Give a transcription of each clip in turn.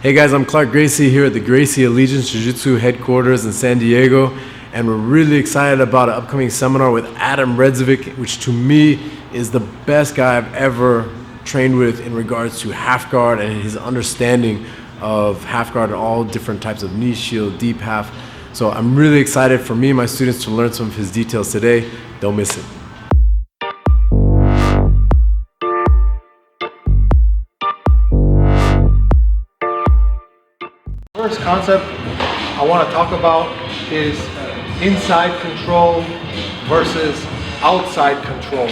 Hey guys, I'm Clark Gracie here at the Gracie Allegiance Jiu-Jitsu headquarters in San Diego, and we're really excited about an upcoming seminar with Adem Redzovic, which to me is the best guy I've ever trained with in regards to half guard and his understanding of half guard and all different types of knee shield, deep half. So I'm really excited for me and my students to learn some of his details today. Don't miss it. First concept I want to talk about is inside control versus outside control.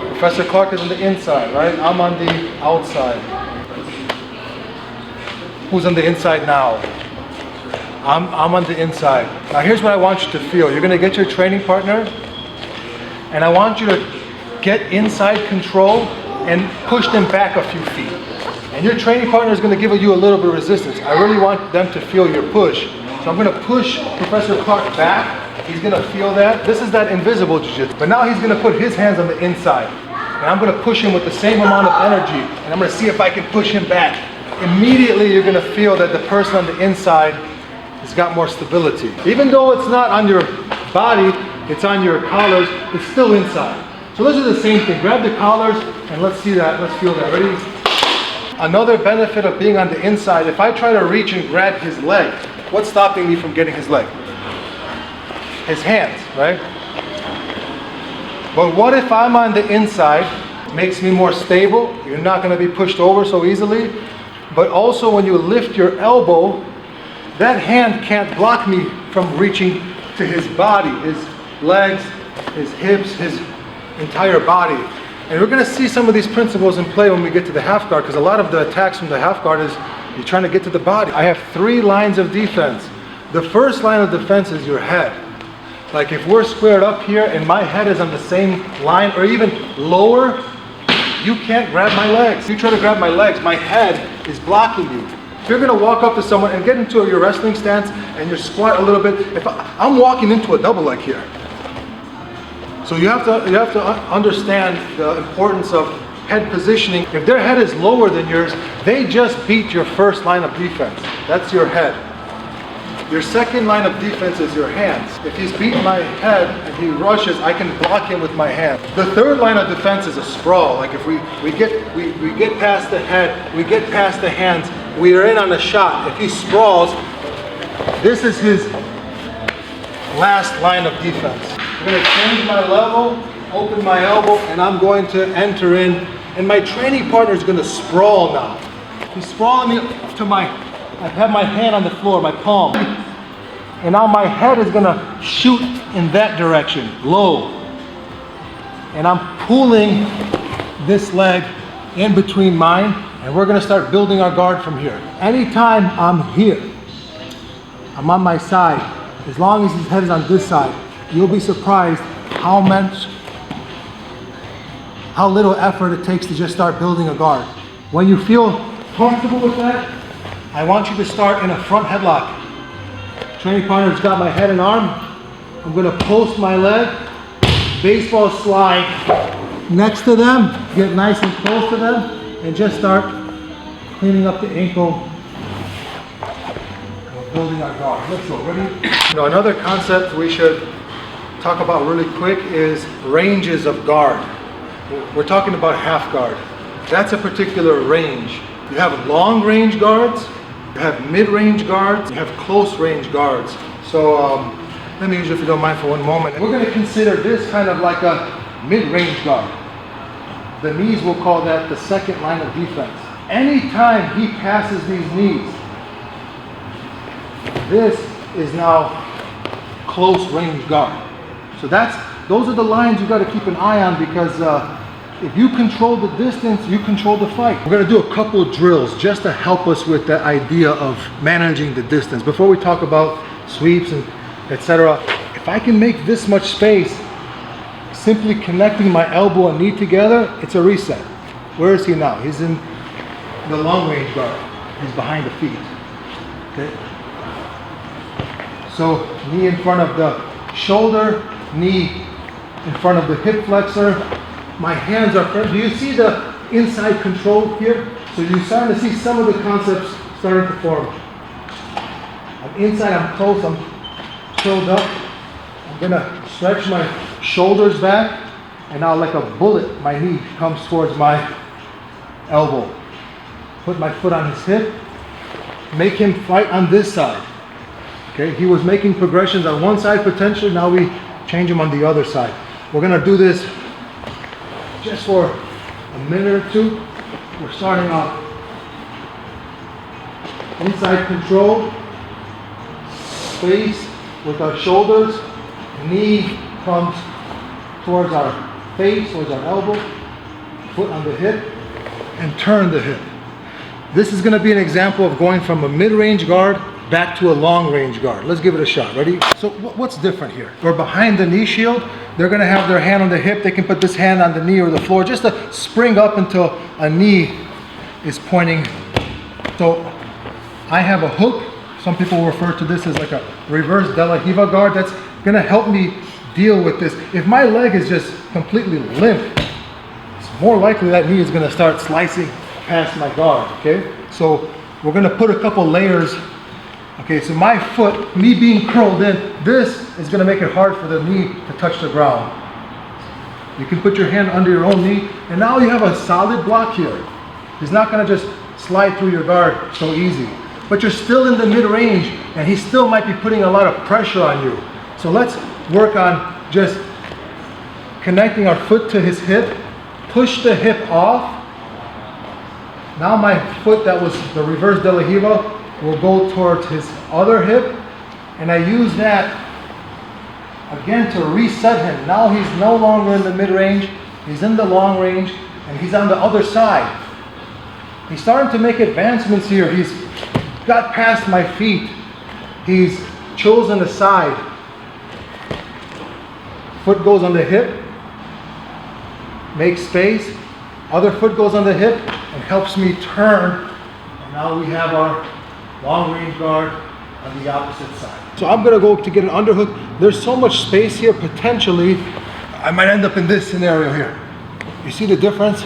Professor Clark is on the inside, right? I'm on the outside. Who's on the inside now? I'm on the inside. Now here's what I want you to feel. You're going to get your training partner, and I want you to get inside control and push them back a few feet. And your training partner is going to give you a little bit of resistance. I really want them to feel your push. So I'm going to push Professor Clark back. He's going to feel that. This is that invisible jiu-jitsu. But now he's going to put his hands on the inside. And I'm going to push him with the same amount of energy. And I'm going to see if I can push him back. Immediately you're going to feel that the person on the inside has got more stability. Even though it's not on your body, it's on your collars, it's still inside. So those are the same thing. Grab the collars and let's see that. Let's feel that. Ready? Another benefit of being on the inside, if I try to reach and grab his leg, what's stopping me from getting his leg? His hands, right? But what if I'm on the inside? It makes me more stable. You're not going to be pushed over so easily. But also when you lift your elbow, that hand can't block me from reaching to his body, his legs, his hips, his entire body. And we're going to see some of these principles in play when we get to the half guard, because a lot of the attacks from the half guard is you're trying to get to the body. I have 3 lines of defense. The first line of defense is your head. Like if we're squared up here and my head is on the same line or even lower, you can't grab my legs. If you try to grab my legs, my head is blocking you. If you're going to walk up to someone and get into your wrestling stance and you squat a little bit, if I'm walking into a double leg here. So you have to understand the importance of head positioning. If their head is lower than yours, they just beat your first line of defense. That's your head. Your second line of defense is your hands. If he's beating my head and he rushes, I can block him with my hand. The third line of defense is a sprawl. Like if we get past the head, we get past the hands, we are in on a shot. If he sprawls, this is his last line of defense. I'm going to change my level, open my elbow, and I'm going to enter in. And my training partner is going to sprawl now. He's sprawling me to I have my hand on the floor, my palm. And now my head is going to shoot in that direction, low. And I'm pulling this leg in between mine, and we're going to start building our guard from here. Anytime I'm here, I'm on my side, as long as his head is on this side, you'll be surprised how little effort it takes to just start building a guard. When you feel comfortable with that, I want you to start in a front headlock. Training partner's got my head and arm. I'm going to post my leg, baseball slide next to them, get nice and close to them, and just start cleaning up the ankle. We're building our guard. Let's go. Ready? Another concept we should talk about really quick is ranges of guard. We're talking about half guard. That's a particular range. You have long range guards, you have mid-range guards, you have close range guards. So let me use you if you don't mind for one moment. We're going to consider this kind of like a mid-range guard. The knees, we'll call that the second line of defense. Anytime he passes these knees, this is now close range guard. So those are the lines you got to keep an eye on, because if you control the distance, you control the fight. We're going to do a couple of drills just to help us with the idea of managing the distance. Before we talk about sweeps and etc., if I can make this much space, simply connecting my elbow and knee together, it's a reset. Where is he now? He's in the long range guard. He's behind the feet. Okay. So knee in front of the shoulder, knee in front of the hip flexor. My hands are firm. Do you see the inside control here? So you're starting to see some of the concepts starting to form. I'm inside, I'm close, I'm curled up. I'm gonna stretch my shoulders back, and now like a bullet, my knee comes towards my elbow. Put my foot on his hip, make him fight on this side. Okay, he was making progressions on one side potentially, now we change him on the other side. We're gonna do this just for a minute or two. We're starting off inside control, space with our shoulders, knee comes towards our face, towards our elbow, foot on the hip, and turn the hip. This is going to be an example of going from a mid-range guard back to a long-range guard. Let's give it a shot. Ready? So what's different here? We're behind the knee shield. They're going to have their hand on the hip. They can put this hand on the knee or the floor just to spring up until a knee is pointing. So I have a hook. Some people refer to this as like a reverse De La Riva guard. That's going to help me deal with this. If my leg is just completely limp, it's more likely that knee is going to start slicing past my guard, okay? So we're going to put a couple layers. Okay, so my foot, me being curled in, this is going to make it hard for the knee to touch the ground. You can put your hand under your own knee, and now you have a solid block here. He's not going to just slide through your guard so easy. But you're still in the mid-range, and he still might be putting a lot of pressure on you. So let's work on just connecting our foot to his hip, push the hip off. Now my foot that was the reverse De La Riva will go towards his other hip, and I use that again to reset him. Now he's no longer in the mid-range, he's in the long range, and he's on the other side. He's starting to make advancements here. He's got past my feet. He's chosen a side. Foot goes on the hip, make space, other foot goes on the hip and helps me turn. And now we have our long range guard on the opposite side. So I'm gonna go to get an underhook. There's so much space here, potentially, I might end up in this scenario here. You see the difference?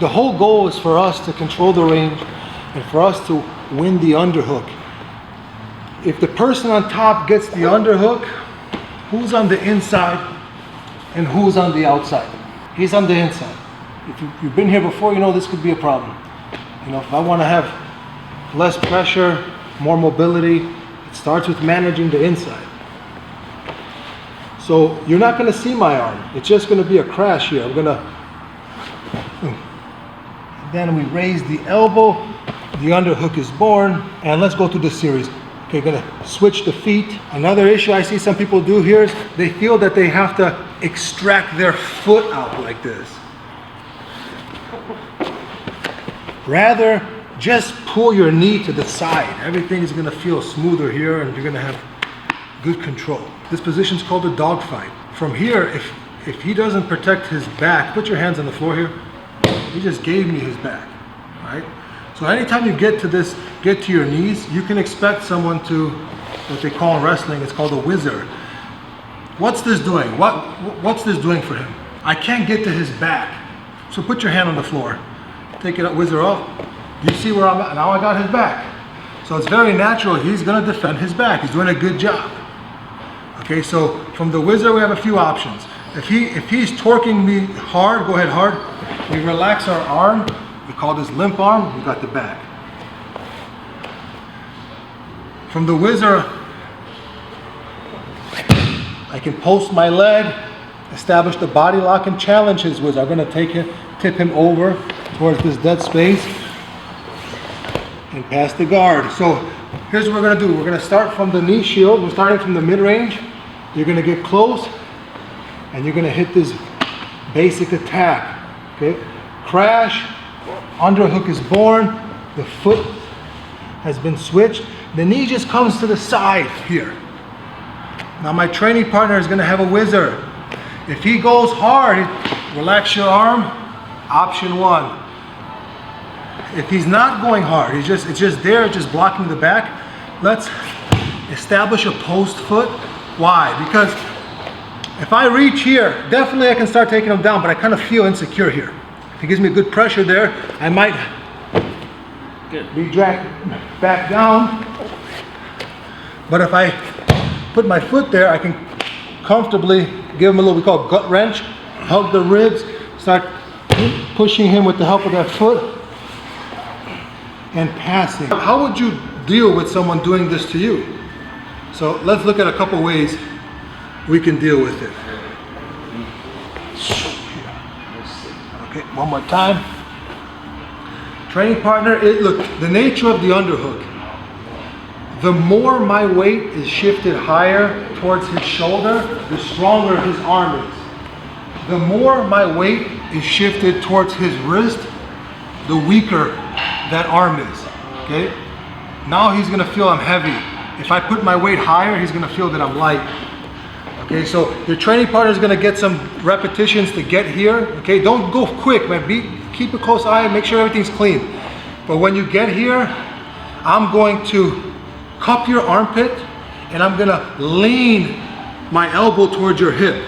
The whole goal is for us to control the range and for us to win the underhook. If the person on top gets the underhook, who's on the inside and who's on the outside? He's on the inside. If you've been here before, you know this could be a problem. You know, if I want to have less pressure, more mobility, it starts with managing the inside. So you're not going to see my arm. It's just going to be a crash here. I'm going to, then we raise the elbow, the underhook is born, and let's go through the series. Okay, gonna switch the feet. Another issue I see some people do here is they feel that they have to extract their foot out like this. Rather, just pull your knee to the side. Everything is gonna feel smoother here and you're gonna have good control. This position is called a dogfight. From here, if he doesn't protect his back, put your hands on the floor here. He just gave me his back, right? So anytime you get to this, get to your knees, you can expect someone to, what they call in wrestling, it's called a whizzer. What's this doing? What's this doing for him? I can't get to his back. So put your hand on the floor. Take it up, whizzer up. You see where I'm at? Now I got his back. So it's very natural, he's gonna defend his back. He's doing a good job. Okay, so from the whizzer, we have a few options. If he's torquing me hard, go ahead hard. We relax our arm. We call this limp arm, we got the back. From the whizzer, I can post my leg, establish the body lock and challenge his whizzer. I'm gonna tip him over towards this dead space and pass the guard. So here's what we're gonna do. We're gonna start from the knee shield. We're starting from the mid-range. You're gonna get close and you're gonna hit this basic attack, okay? Crash, underhook is born, the foot has been switched, the knee just comes to the side here. Now my training partner is gonna have a whizzer. If he goes hard, relax your arm, option one. If he's not going hard, it's just there, just blocking the back, let's establish a post foot. Why? Because if I reach here, definitely I can start taking him down, but I kind of feel insecure here. If he gives me good pressure there, I might Good. be dragged back down. But if I put my foot there, I can comfortably give him a little, we call it gut wrench, hug the ribs, start pushing him with the help of that foot, and passing. How would you deal with someone doing this to you? So let's look at a couple ways we can deal with it. Okay, one more time. Training partner, look, the nature of the underhook. The more my weight is shifted higher towards his shoulder, the stronger his arm is. The more my weight is shifted towards his wrist, the weaker that arm is, okay? Now he's gonna feel I'm heavy. If I put my weight higher, he's gonna feel that I'm light. Okay, so your training partner is gonna get some repetitions to get here, okay? Don't go quick, man. Keep a close eye and make sure everything's clean. But when you get here, I'm going to cup your armpit and I'm gonna lean my elbow towards your hip.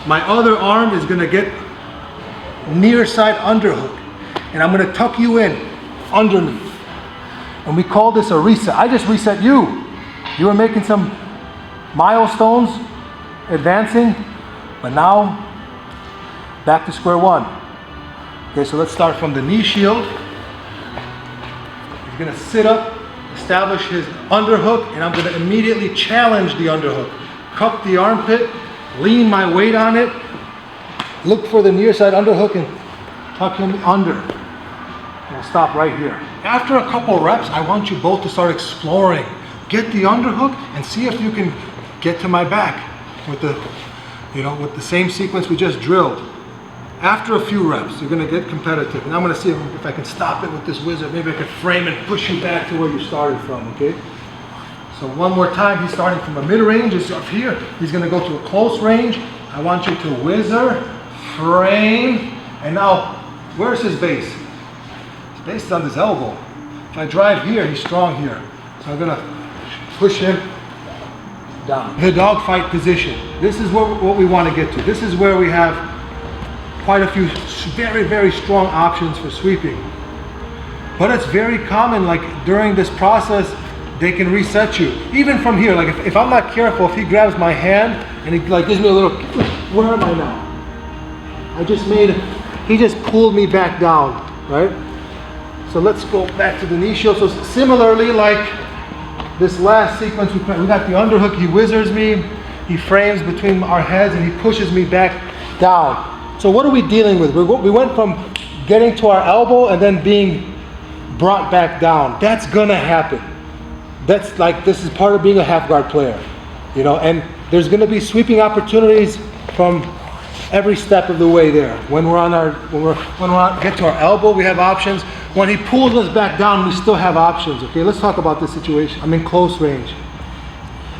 My other arm is gonna get near side underhook and I'm gonna tuck you in underneath. And we call this a reset. I just reset you. You were making some milestones, advancing, but now back to square one. Okay, so let's start from the knee shield. He's gonna sit up, establish his underhook, and I'm gonna immediately challenge the underhook. Cup the armpit, lean my weight on it, look for the near side underhook and tuck him under. And we'll stop right here. After a couple reps, I want you both to start exploring. Get the underhook and see if you can get to my back with the, with the same sequence we just drilled. After a few reps, you're gonna get competitive. And I'm gonna see if I can stop it with this wizard. Maybe I can frame and push you back to where you started from, okay? So one more time, he's starting from a mid-range, he's up here. He's gonna go to a close range. I want you to whizzer, frame, and now, where's his base? His base is on his elbow. If I drive here, he's strong here. So I'm gonna push him down. The dogfight position. This is what we want to get to. This is where we have quite a few very, very strong options for sweeping. But it's very common, like during this process, they can reset you. Even from here, like if I'm not careful, if he grabs my hand and he like gives me a little, where am I now? He just pulled me back down, right? So let's go back to the knee shield. So similarly, like this last sequence, we got the underhook, he whizzers me, he frames between our heads and he pushes me back down. So what are we dealing with? We went from getting to our elbow and then being brought back down. That's gonna happen. That's like, this is part of being a half guard player, and there's gonna be sweeping opportunities from every step of the way there. When we get to our elbow, we have options. When he pulls us back down, we still have options, okay? Let's talk about this situation. I'm in close range.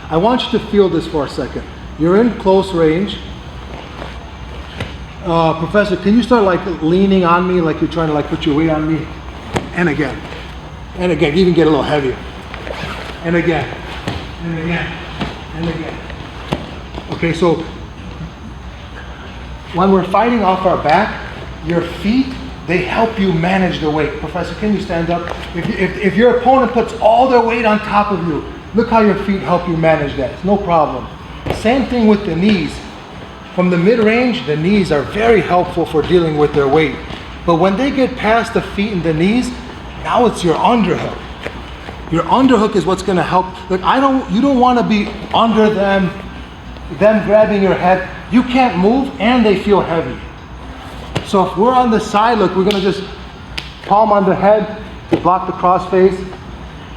I want you to feel this for a second. You're in close range. Professor, can you start like leaning on me like you're trying to like put your weight on me? And again, even get a little heavier. And again, and again, and again. Okay, so when we're fighting off our back, your feet, they help you manage the weight. Professor, can you stand up? If your opponent puts all their weight on top of you, look how your feet help you manage that. It's no problem. Same thing with the knees. From the mid-range, the knees are very helpful for dealing with their weight. But when they get past the feet and the knees, now it's your underhook. Your underhook is what's gonna help. Look, you don't wanna be under them grabbing your head. You can't move and they feel heavy. So if we're on the side, look, we're gonna just palm on the head to block the cross face.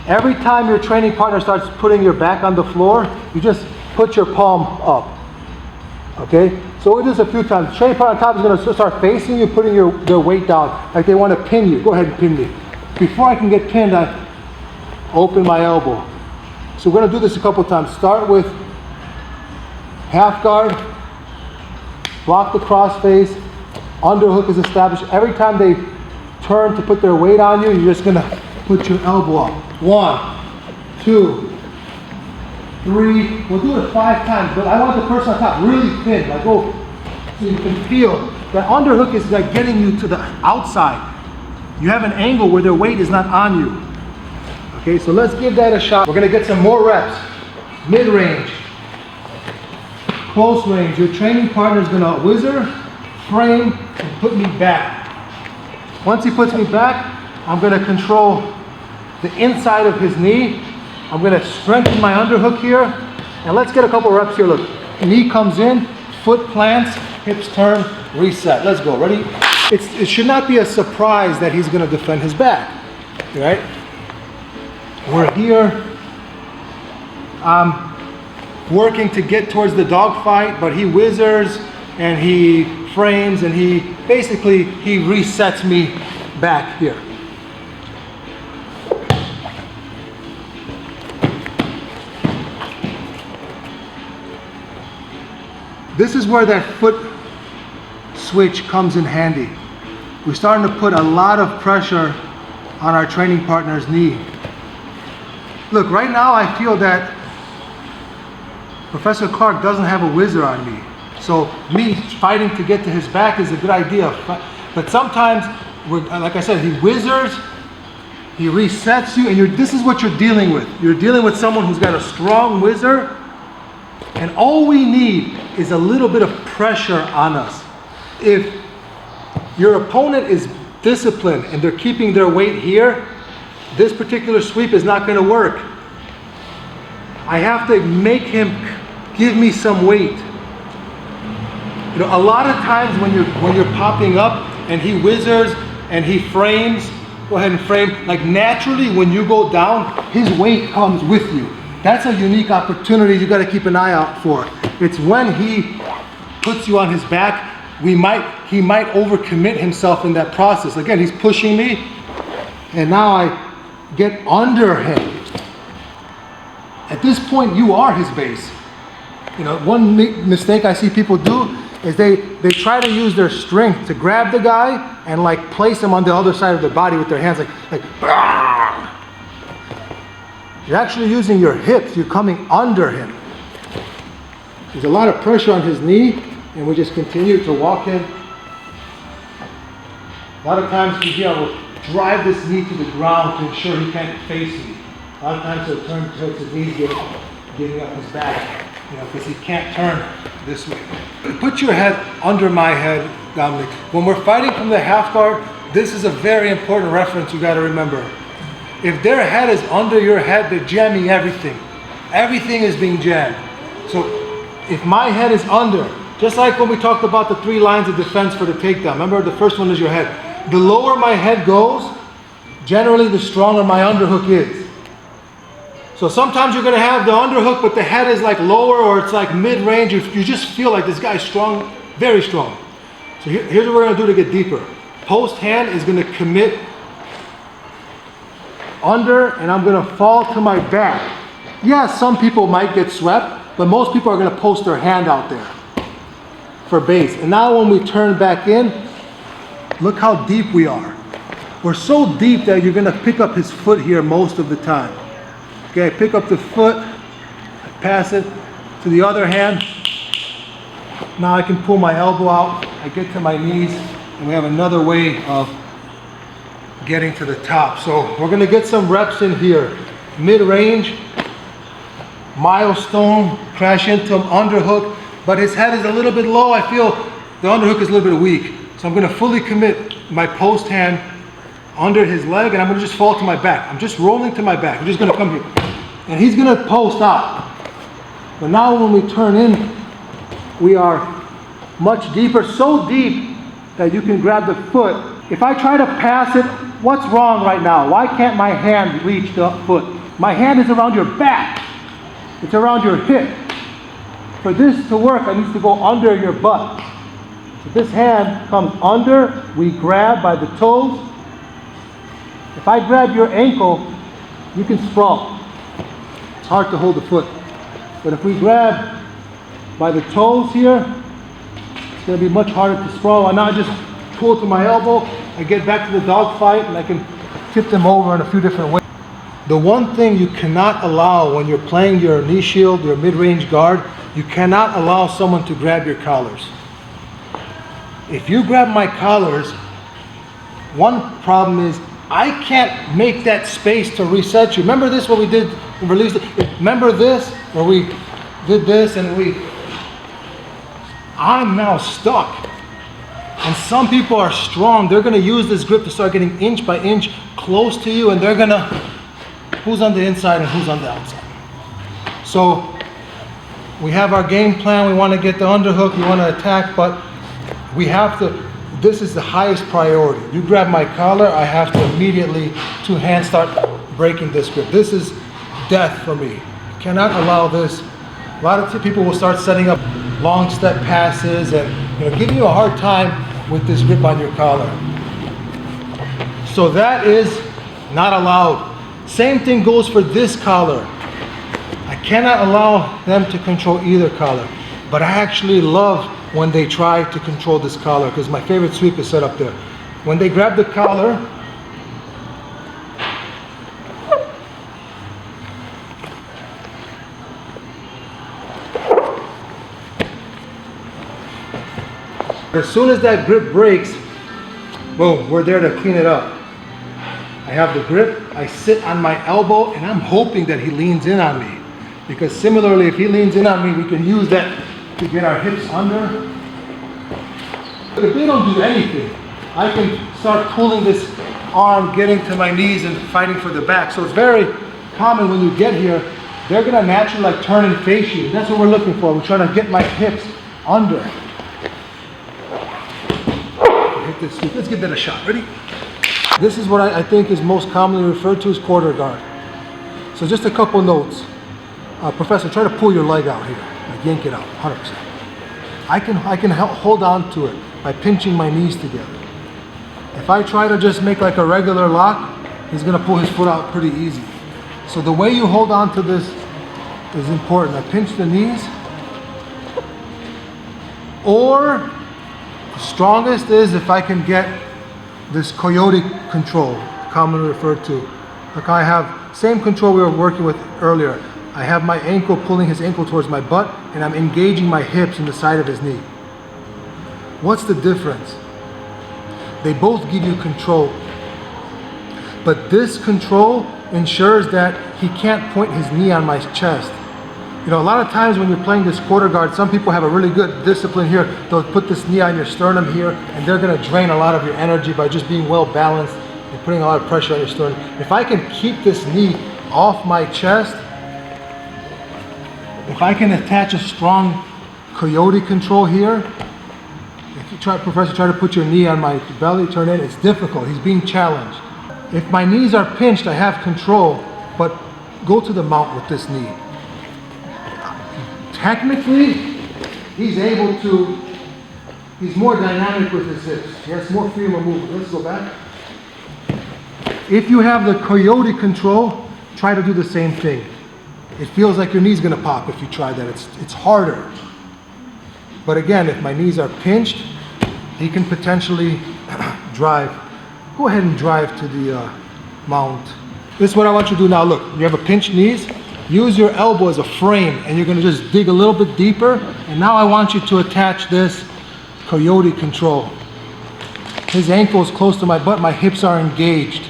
Every time your training partner starts putting your back on the floor, you just put your palm up. Okay? So we'll do this a few times. The training partner on top is gonna start facing you, putting their weight down, like they wanna pin you. Go ahead and pin me. Before I can get pinned, I open my elbow. So we're gonna do this a couple times. Start with half guard, block the cross face, underhook is established. Every time they turn to put their weight on you, you're just gonna put your elbow up. 1, 2, 3. We'll do it 5 times, but I want the person on top really thin, like so you can feel that underhook is like getting you to the outside. you have an angle where their weight is not on you. Okay, so let's give that a shot. We're gonna get some more reps. Mid-range, close range. Your training partner is gonna whizzer, frame, and put me back. Once he puts me back, I'm gonna control the inside of his knee. I'm gonna strengthen my underhook here. And let's get a couple reps here. Look, knee comes in, foot plants, hips turn, reset. Let's go, ready? It should not be a surprise that he's gonna defend his back, right? We're here. I'm working to get towards the dog fight, but he whizzers and he frames and he resets me back here. This is where that foot switch comes in handy. We're starting to put a lot of pressure on our training partner's knee. Look, right now I feel that Professor Clark doesn't have a whizzer on me. So me fighting to get to his back is a good idea. But sometimes, like I said, he whizzers, he resets you, and this is what you're dealing with. You're dealing with someone who's got a strong whizzer, and all we need is a little bit of pressure on us. If your opponent is disciplined and they're keeping their weight here, this particular sweep is not going to work. I have to make him give me some weight. You know, a lot of times when you're popping up and he whizzers and he frames, go ahead and frame, like naturally when you go down, his weight comes with you. That's a unique opportunity you got to keep an eye out for. It's when he puts you on his back, he might overcommit himself in that process. Again, he's pushing me, and now I get under him. At this point, you are his base. You know, one mistake I see people do is they try to use their strength to grab the guy and like place him on the other side of their body with their hands like Argh! You're actually using your hips. You're coming under him. There's a lot of pressure on his knee, and we just continue to walk him. A lot of times from here I will drive this knee to the ground to ensure he can't face me. A lot of times he'll turn towards his knees, getting up his back, you know, because he can't turn this way. Put your head under my head, Dominic. When we're fighting from the half guard, this is a very important reference you got to remember. If their head is under your head, they're jamming everything. Everything is being jammed. So if my head is under, just like when we talked about the 3 lines of defense for the takedown. Remember, the first one is your head. The lower my head goes, generally the stronger my underhook is. So sometimes you're going to have the underhook, but the head is like lower or it's like mid-range. You just feel like this guy's strong, very strong. So here's what we're going to do to get deeper. Post hand is going to commit under, and I'm going to fall to my back. Yes, some people might get swept, but most people are going to post their hand out there for base. And now when we turn back in, look how deep we are. We're so deep that you're going to pick up his foot here most of the time. Okay, I pick up the foot, I pass it to the other hand. Now I can pull my elbow out, I get to my knees, and we have another way of getting to the top. So we're going to get some reps in here. Mid-range, milestone, crash into him, underhook, but his head is a little bit low. I feel the underhook is a little bit weak. So I'm going to fully commit my post hand under his leg, and I'm going to just fall to my back. I'm just rolling to my back. I'm just going to come here. And he's going to post out. But now when we turn in, we are much deeper, so deep that you can grab the foot. If I try to pass it, what's wrong right now? Why can't my hand reach the foot? My hand is around your back. It's around your hip. For this to work, I need to go under your butt. So this hand comes under, we grab by the toes. If I grab your ankle, you can sprawl. It's hard to hold the foot. But if we grab by the toes here, it's going to be much harder to sprawl. And now I just pull to my elbow, I get back to the dog fight, and I can tip them over in a few different ways. The one thing you cannot allow when you're playing your knee shield, your mid-range guard, you cannot allow someone to grab your collars. If you grab my collars, One problem is I can't make that space to reset you. Remember this, what we did, we released it? Remember this, where we did this and I'm now stuck. And some people are strong. They're gonna use this grip to start getting inch by inch close to you, and they're gonna, who's on the inside and who's on the outside. So we have our game plan. We wanna get the underhook, we wanna attack, but we have to, this is the highest priority. You grab my collar, I have to immediately, two hands start breaking this grip. This is death for me. Cannot allow this. A lot of people will start setting up long step passes and giving you a hard time with this grip on your collar. So that is not allowed. Same thing goes for this collar. I cannot allow them to control either collar, but I actually love when they try to control this collar, because my favorite sweep is set up there. When they grab the collar, as soon as that grip breaks, boom, we're there to clean it up. I have the grip, I sit on my elbow, and I'm hoping that he leans in on me. Because similarly, if he leans in on me, we can use that to get our hips under. But if they don't do anything, I can start pulling this arm, getting to my knees and fighting for the back. So it's very common when you get here, they're gonna naturally like turn and face you. That's what we're looking for. We're trying to get my hips under. Hit this sweep. Let's give that a shot. Ready? This is what I think is most commonly referred to as quarter guard. So just a couple notes. Professor, try to pull your leg out here. Like yank it out, 100%. I can hold on to it by pinching my knees together. If I try to just make like a regular lock, he's gonna pull his foot out pretty easy. So the way you hold on to this is important. I pinch the knees, or the strongest is if I can get this coyote control, commonly referred to. Like I have same control we were working with earlier. I have my ankle pulling his ankle towards my butt, and I'm engaging my hips in the side of his knee. What's the difference? They both give you control, but this control ensures that he can't point his knee on my chest. A lot of times when you're playing this quarter guard, some people have a really good discipline here. They'll put this knee on your sternum here, and they're gonna drain a lot of your energy by just being well balanced and putting a lot of pressure on your sternum. If I can keep this knee off my chest, if I can attach a strong coyote control here, if you try, Professor, try to put your knee on my belly, turn in, it's difficult. He's being challenged. If my knees are pinched, I have control, but go to the mount with this knee. Technically, he's able to, he's more dynamic with his hips. He has more freedom of movement. Let's go back. If you have the coyote control, try to do the same thing. It feels like your knee's gonna pop if you try that. It's harder. But again, if my knees are pinched, he can potentially drive. Go ahead and drive to the mount. This is what I want you to do now. Look, you have a pinched knees. Use your elbow as a frame, and you're gonna just dig a little bit deeper. And now I want you to attach this coyote control. His ankle is close to my butt, my hips are engaged.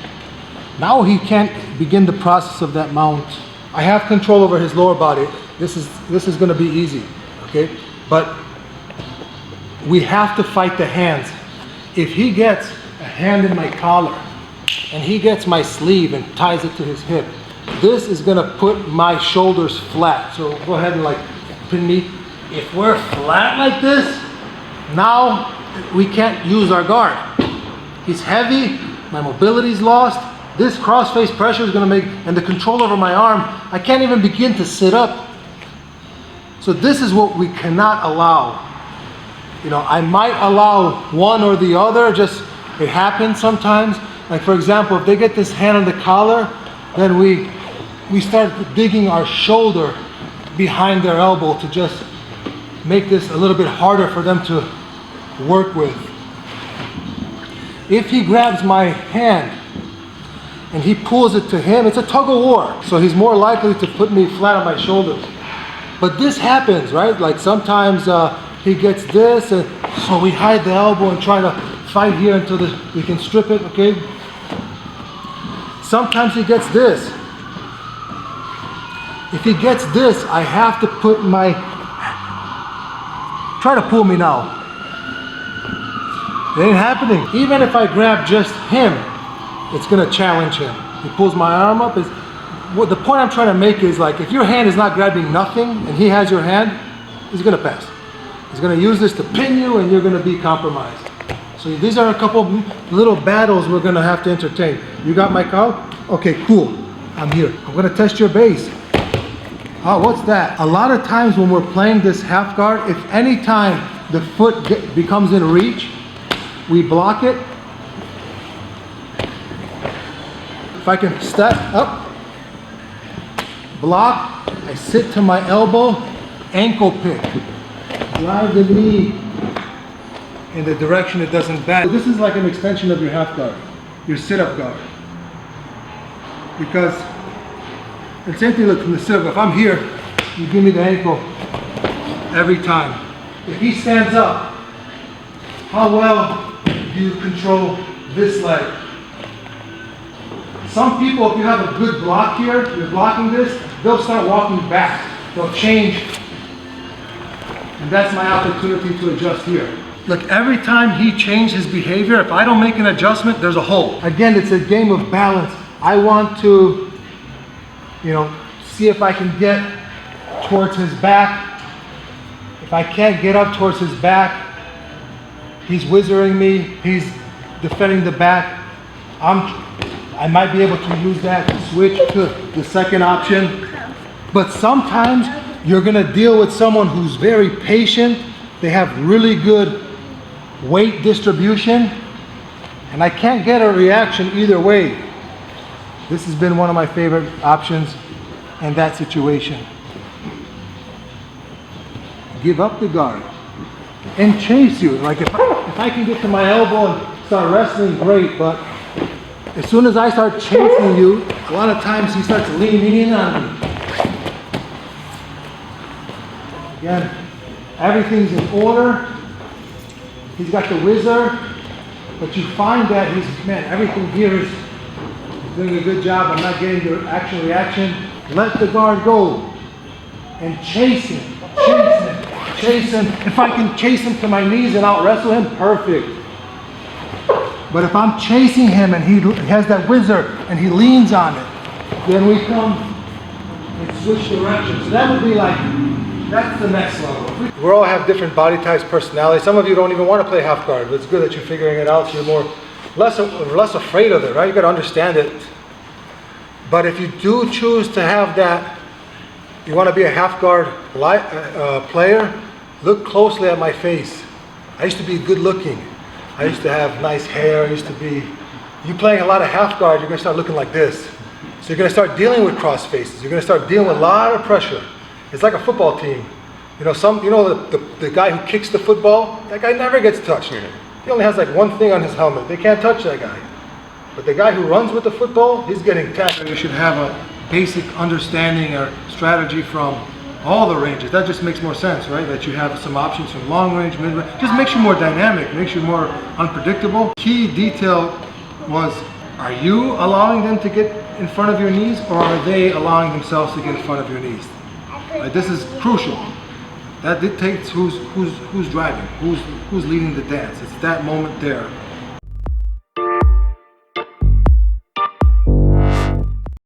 Now he can't begin the process of that mount. I have control over his lower body. This is gonna be easy, okay? But we have to fight the hands. If he gets a hand in my collar and he gets my sleeve and ties it to his hip, this is gonna put my shoulders flat. So go ahead and like pin me. If we're flat like this, now we can't use our guard. He's heavy, my mobility's lost. This cross-face pressure is gonna make, and the control over my arm, I can't even begin to sit up. So this is what we cannot allow. I might allow one or the other, just, it happens sometimes. Like for example, if they get this hand on the collar, then we start digging our shoulder behind their elbow to just make this a little bit harder for them to work with. If he grabs my hand and he pulls it to him, it's a tug of war. So he's more likely to put me flat on my shoulders. But this happens, right? Like sometimes he gets this, and so we hide the elbow and try to fight here until we can strip it, okay? Sometimes he gets this. If he gets this, I have to put my, try to pull me now. It ain't happening. Even if I grab just him, it's gonna challenge him. He pulls my arm up. What the point I'm trying to make is, like, if your hand is not grabbing nothing and he has your hand, he's gonna pass. He's gonna use this to pin you and you're gonna be compromised. So these are a couple little battles we're gonna have to entertain. You got my count? Okay, cool. I'm here. I'm gonna test your base. Oh, what's that? A lot of times when we're playing this half guard, if any time the foot becomes in reach, we block it. If I can step up, block, I sit to my elbow, ankle pick, drive the knee in the direction it doesn't bend. This is like an extension of your half guard, your sit-up guard. Because, and same thing, look, from the sit-up, if I'm here, you give me the ankle every time. If he stands up, how well do you control this leg? Some people, if you have a good block here, you're blocking this, they'll start walking back. They'll change. And that's my opportunity to adjust here. Look, every time he changes his behavior, if I don't make an adjustment, there's a hole. Again, it's a game of balance. I want to, see if I can get towards his back. If I can't get up towards his back, he's whizzering me, he's defending the back. I might be able to use that to switch to the second option. But sometimes you're gonna deal with someone who's very patient. They have really good weight distribution. And I can't get a reaction either way. This has been one of my favorite options in that situation. Give up the guard and chase you. Like if I can get to my elbow and start wrestling, great, but as soon as I start chasing you, a lot of times he starts leaning in on me. Again, everything's in order. He's got the whizzer, but you find that everything here is doing a good job. I'm not getting the actual reaction. Let the guard go and chase him, chase him, chase him. If I can chase him to my knees and out wrestle him, perfect. But if I'm chasing him and he has that whizzer and he leans on it, then we come and switch directions. So that would be like, that's the next level. We all have different body types, personalities. Some of you don't even want to play half guard, but it's good that you're figuring it out so you're less afraid of it, right? You got to understand it. But if you do choose to have that, you want to be a half guard player, look closely at my face. I used to be good looking. I used to have nice hair. You playing a lot of half guard, you're going to start looking like this. So you're going to start dealing with cross faces. You're going to start dealing with a lot of pressure. It's like a football team. The guy who kicks the football, that guy never gets touched. He only has like one thing on his helmet. They can't touch that guy. But the guy who runs with the football, he's getting tackled. You should have a basic understanding or strategy from all the ranges. That just makes more sense, right? That you have some options from long range, mid range. Just makes you more dynamic, makes you more unpredictable. Key detail was, are you allowing them to get in front of your knees, or are they allowing themselves to get in front of your knees? Right, this is crucial. That dictates who's driving, who's leading the dance. It's that moment there.